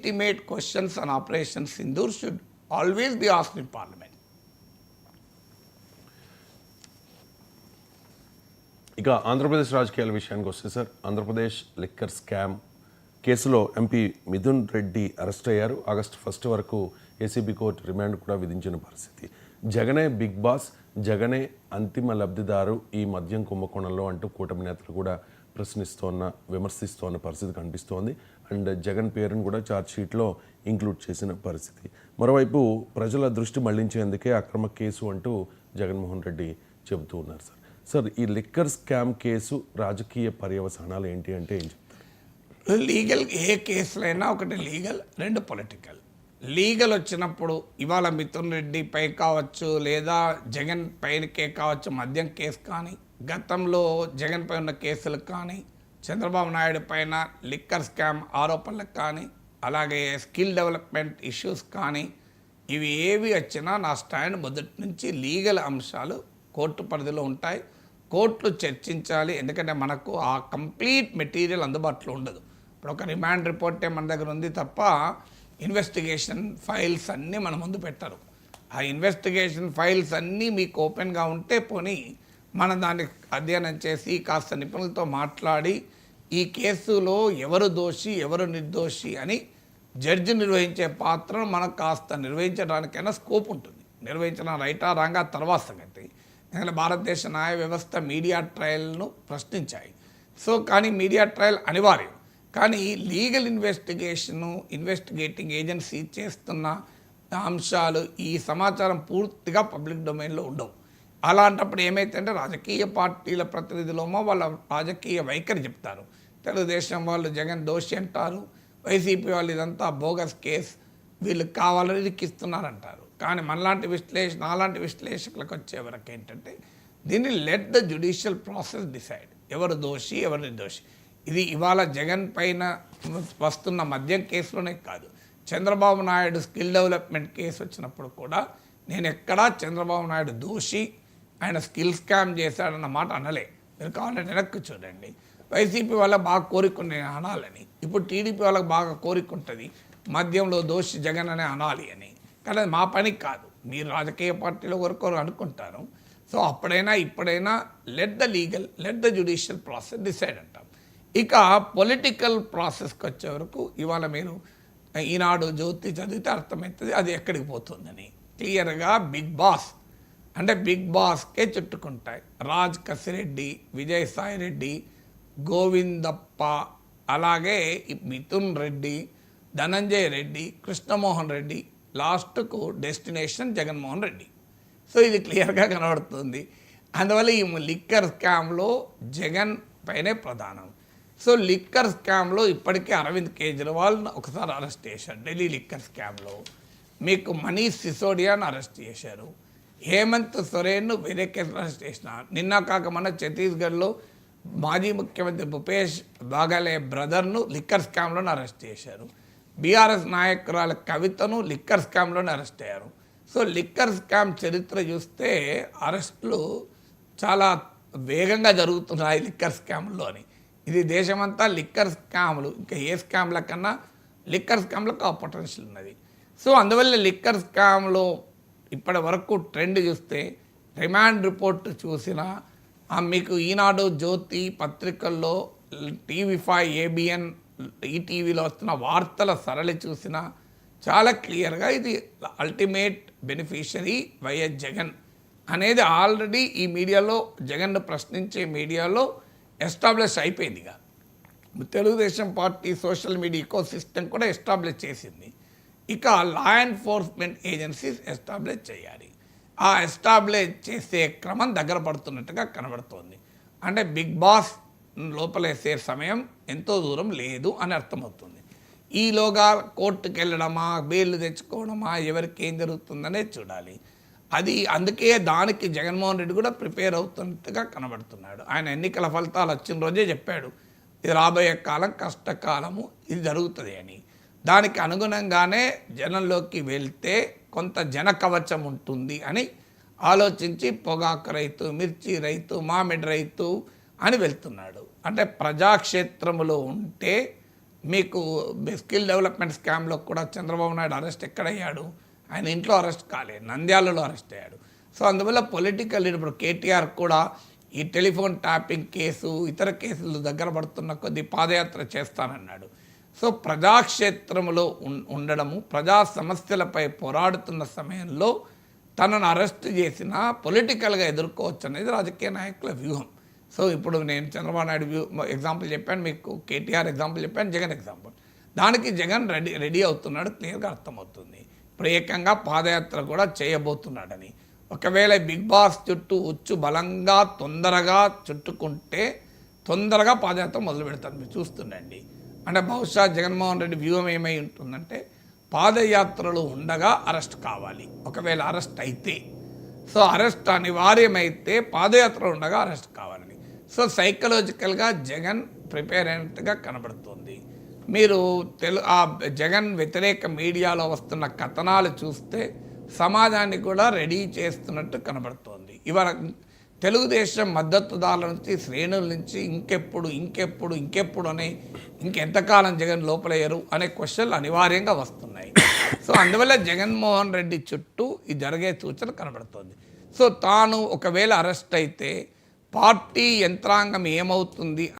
Legitimate questions on Operation Sindoor should always be asked in Parliament. ఇక ఆంధ్రప్రదేశ్ రాజకీయాల విషయానికి వస్తే సార్, ఆంధ్రప్రదేశ్ లిక్కర్ స్కామ్ కేసులో ఎంపీ మిథున్ రెడ్డి అరెస్ట్ అయ్యారు. ఆగస్టు 1 వరకు ఏసీబీ కోర్టు రిమాండ్ కూడా విధించిన పరిస్థితి. జగనే బిగ్ బాస్, జగనే అంతిమ లబ్ధిదారు ఈ మద్యం కుంభకోణంలో అంటూ కూటమి నేతలు కూడా విమర్శిస్తోన్న పరిస్థితి కనిపిస్తోంది. అండ్ జగన్ పేరును కూడా ఛార్జ్షీట్లో ఇంక్లూడ్ చేసిన పరిస్థితి. మరోవైపు ప్రజల దృష్టి మళ్లించేందుకే అక్రమ కేసు అంటూ జగన్మోహన్ రెడ్డి చెబుతూ ఉన్నారు. సార్, ఈ లిక్కర్ స్కామ్ కేసు రాజకీయ పర్యవసానాలు ఏంటి అంటే ఏం చెప్తారు? లీగల్ ఏ కేసులైనా ఒకటి లీగల్, రెండు పొలిటికల్. లీగల్ వచ్చినప్పుడు ఇవాళ మిథున్ రెడ్డి పై కావచ్చు, లేదా జగన్ పైనకే కావచ్చు మద్యం కేసు కానీ, గతంలో జగన్ పై ఉన్న కేసులకు కానీ, చంద్రబాబు నాయుడు పైన లిక్కర్ స్కామ్ ఆరోపణలకు కానీ, అలాగే స్కిల్ డెవలప్మెంట్ ఇష్యూస్ కానీ, ఇవి ఏవి వచ్చినా నా స్టాండ్ మొదటి నుంచి లీగల్ అంశాలు కోర్టు పరిధిలో ఉంటాయి. కోర్టులు చర్చించాలి, ఎందుకంటే మనకు ఆ కంప్లీట్ మెటీరియల్ అందుబాటులో ఉండదు. ఇప్పుడు ఒక రిమాండ్ రిపోర్టే మన దగ్గర ఉంది తప్ప ఇన్వెస్టిగేషన్ ఫైల్స్ అన్నీ మన ముందు పెట్టరు. ఆ ఇన్వెస్టిగేషన్ ఫైల్స్ అన్నీ మీకు ఓపెన్గా ఉంటే పోనీ మనం దాన్ని అధ్యయనం చేసి కాస్త నిపుణులతో మాట్లాడి ఈ కేసులో ఎవరు దోషి ఎవరు నిర్దోషి అని జడ్జి నిర్వహించే పాత్రను మనకు కాస్త నిర్వహించడానికైనా స్కోప్ ఉంటుంది. నిర్వహించడం రైటా రాంగా తర్వాత సంగతి. ఎందుకంటే భారతదేశ న్యాయ వ్యవస్థ మీడియా ట్రయల్ను ప్రశ్నించాయి. కానీ మీడియా ట్రయల్ అనివార్యం. కానీ లీగల్ ఇన్వెస్టిగేటింగ్ ఏజెన్సీ చేస్తున్న అంశాలు, ఈ సమాచారం పూర్తిగా పబ్లిక్ డొమైన్లో ఉండవు. అలాంటప్పుడు ఏమైతుందంటే రాజకీయ పార్టీల ప్రతినిధులేమో వాళ్ళ రాజకీయ వైఖరి చెప్తారు. తెలుగుదేశం వాళ్ళు జగన్ దోషి అంటారు, వైసీపీ వాళ్ళు ఇదంతా బోగస్ కేసు, వీళ్ళు కావాలని ఇరికిస్తున్నారంటారు. కానీ అలాంటి విశ్లేషకులకు వచ్చే వరకు ఏంటంటే దీన్ని let the judicial process decide ఎవరు దోషి ఎవరు నిర్దోషి. ఇది ఇవాళ జగన్ పైన వస్తున్న మద్యం కేసులోనే కాదు, Chandrababu Naidu skill development case వచ్చినప్పుడు కూడా నేను ఎక్కడా చంద్రబాబు నాయుడు దోషి, ఆయన స్కిల్ స్కామ్ చేశాడన్న మాట అనలే. మీరు కావాలంటే వెనక్కి చూడండి. వైసీపీ వాళ్ళకి బాగా కోరికుంటే అనాలని, ఇప్పుడు టీడీపీ వాళ్ళకి బాగా కోరికుంటుంది మద్యంలో దోషి జగన్ అనే అనాలి అని. కానీ అది మా పని కాదు, మీరు రాజకీయ పార్టీలో ఒకరికొరు అనుకుంటారు. సో అప్పుడైనా ఇప్పుడైనా let the judicial process decide అంటాం. ఇక పొలిటికల్ ప్రాసెస్కి వచ్చే వరకు ఇవాళ మీరు ఈనాడు జ్యోతి చదివితే అర్థమవుతుంది అది ఎక్కడికి పోతుందని. క్లియర్గా బిగ్ బాస్కే చుట్టుకుంటాయి. రాజ్ కసిరెడ్డి, విజయసాయి రెడ్డి, గోవిందప్ప, అలాగే మిథున్ రెడ్డి, ధనంజయ రెడ్డి, కృష్ణమోహన్ రెడ్డి, లాస్ట్కు డెస్టినేషన్ జగన్మోహన్ రెడ్డి. సో ఇది క్లియర్గా కనబడుతుంది. అందువల్ల ఈ లిక్కర్ స్కామ్లో జగన్ పైనే ప్రధానం. సో లిక్కర్ స్కామ్లో ఇప్పటికే అరవింద్ కేజ్రీవాల్ ఒకసారి అరెస్ట్ చేశారు. ఢిల్లీ లిక్కర్ స్కామ్లో మీకు మనీష్ సిసోడియాను అరెస్ట్ చేశారు, హేమంత్ సొరేన్ను వేరే కేసులో అరెస్ట్ చేసినారు. నిన్న కాక మన ఛత్తీస్గఢ్లో మాజీ ముఖ్యమంత్రి భూపేష్ బాగలే బ్రదర్ను లిక్కర్ స్కామ్లోనే అరెస్ట్ చేశారు. బీఆర్ఎస్ నాయకురాల కవితను లిక్కర్ స్కామ్లోనే అరెస్ట్ అయ్యారు. సో లిక్కర్ స్కామ్ చరిత్ర చూస్తే అరెస్టులు చాలా వేగంగా జరుగుతున్నాయి లిక్కర్ స్కామ్లోని. ఇది దేశమంతా లిక్కర్ స్కామ్లు, ఇంకా ఏ స్కామ్ల కన్నా లిక్కర్ స్కామ్లకు ఆ పొటెన్షియల్ ఉన్నది. సో అందువల్ల లిక్కర్ స్కామ్లో ఇప్పటి వరకు ట్రెండ్ చూస్తే రిమాండ్ రిపోర్ట్ చూసినా, మీకు ఈనాడు జ్యోతి పత్రికల్లో, TV5, ABN, ఈటీవీలో వస్తున్న వార్తల సరళి చూసినా చాలా క్లియర్గా ఇది అల్టిమేట్ బెనిఫిషరీ వైఎస్ జగన్ అనేది ఆల్రెడీ ఈ మీడియాలో, జగన్ను ప్రశ్నించే మీడియాలో ఎస్టాబ్లిష్ అయిపోయింది. ఇక Telugu Desam party social media ecosystem కూడా ఎస్టాబ్లిష్ చేసింది. ఇక లా ఎన్ఫోర్స్మెంట్ ఏజెన్సీస్ ఎస్టాబ్లిష్ చేయాలి. ఆ ఎస్టాబ్లిష్ చేసే క్రమం దగ్గర పడుతున్నట్టుగా కనబడుతోంది. అంటే బిగ్ బాస్ లోపలేసే సమయం ఎంతో దూరం లేదు అని అర్థమవుతుంది. ఈలోగా కోర్టుకు వెళ్ళడమా, బెయిల్ తెచ్చుకోవడమా, ఎవరికి ఏం జరుగుతుందనే చూడాలి. అందుకే దానికి జగన్మోహన్ రెడ్డి కూడా ప్రిపేర్ అవుతున్నట్టుగా కనబడుతున్నాడు. ఆయన ఎన్నికల ఫలితాలు వచ్చిన రోజే చెప్పాడు ఇది రాబోయే కాలం కష్టకాలము, ఇది జరుగుతుంది అని. దానికి అనుగుణంగానే జనంలోకి వెళ్తే కొంత జన కవచం ఉంటుంది అని ఆలోచించి పొగాకు రైతు, మిర్చి రైతు, మామిడి రైతు అని వెళ్తున్నాడు. అంటే ప్రజాక్షేత్రములో ఉంటే మీకు స్కిల్ డెవలప్మెంట్ స్కామ్లో కూడా చంద్రబాబు నాయుడు అరెస్ట్ ఎక్కడయ్యాడు? ఆయన ఇంట్లో అరెస్ట్ కాలేదు, నంద్యాలలో అరెస్ట్ అయ్యాడు. సో అందువల్ల పొలిటికల్ ఇప్పుడు కేటీఆర్ కూడా ఈ టెలిఫోన్ ట్యాపింగ్ కేసు ఇతర కేసులు దగ్గర పడుతున్న కొద్ది పాదయాత్ర చేస్తానన్నాడు. సో ప్రజాక్షేత్రంలో ఉండడము, ప్రజా సమస్యలపై పోరాడుతున్న సమయంలో తనను అరెస్ట్ చేసినా పొలిటికల్గా ఎదుర్కోవచ్చు అనేది రాజకీయ నాయకుల వ్యూహం. సో ఇప్పుడు నేను చంద్రబాబు నాయుడు ఎగ్జాంపుల్ చెప్పాను, మీకు కేటీఆర్ ఎగ్జాంపుల్ చెప్పాను, జగన్ ఎగ్జాంపుల్. దానికి జగన్ రెడీ అవుతున్నాడు, క్లియర్గా అర్థమవుతుంది. ఇప్పుడు ఏకంగా పాదయాత్ర కూడా చేయబోతున్నాడని. ఒకవేళ బిగ్ బాస్ చుట్టూ ఉచ్చు బలంగా తొందరగా చుట్టుకుంటే తొందరగా పాదయాత్ర మొదలు పెడతాను, మీరు చూస్తుండండి. అంటే బహుశా జగన్మోహన్ రెడ్డి వ్యూహం ఏమై ఉంటుందంటే పాదయాత్రలు ఉండగా అరెస్ట్ కావాలి. ఒకవేళ అరెస్ట్ అయితే, సో అరెస్ట్ అనివార్యమైతే పాదయాత్ర ఉండగా అరెస్ట్ కావాలని. సో సైకలాజికల్గా జగన్ ప్రిపేర్ అయినట్టుగా కనబడుతుంది. మీరు ఆ జగన్ వ్యతిరేక మీడియాలో వస్తున్న కథనాలు చూస్తే సమాజాన్ని కూడా రెడీ చేస్తున్నట్టు కనబడుతోంది. ఇవాళ తెలుగుదేశం మద్దతుదారుల నుంచి, శ్రేణుల నుంచి ఇంకెప్పుడు అని ఇంకెంతకాలం జగన్ లోపలయ్యారు అనే క్వశ్చన్లు అనివార్యంగా వస్తున్నాయి. సో అందువల్ల జగన్మోహన్ రెడ్డి చుట్టూ ఇది జరిగే సూచన కనబడుతోంది. సో తాను ఒకవేళ అరెస్ట్ అయితే పార్టీ యంత్రాంగం ఏమవుతుంది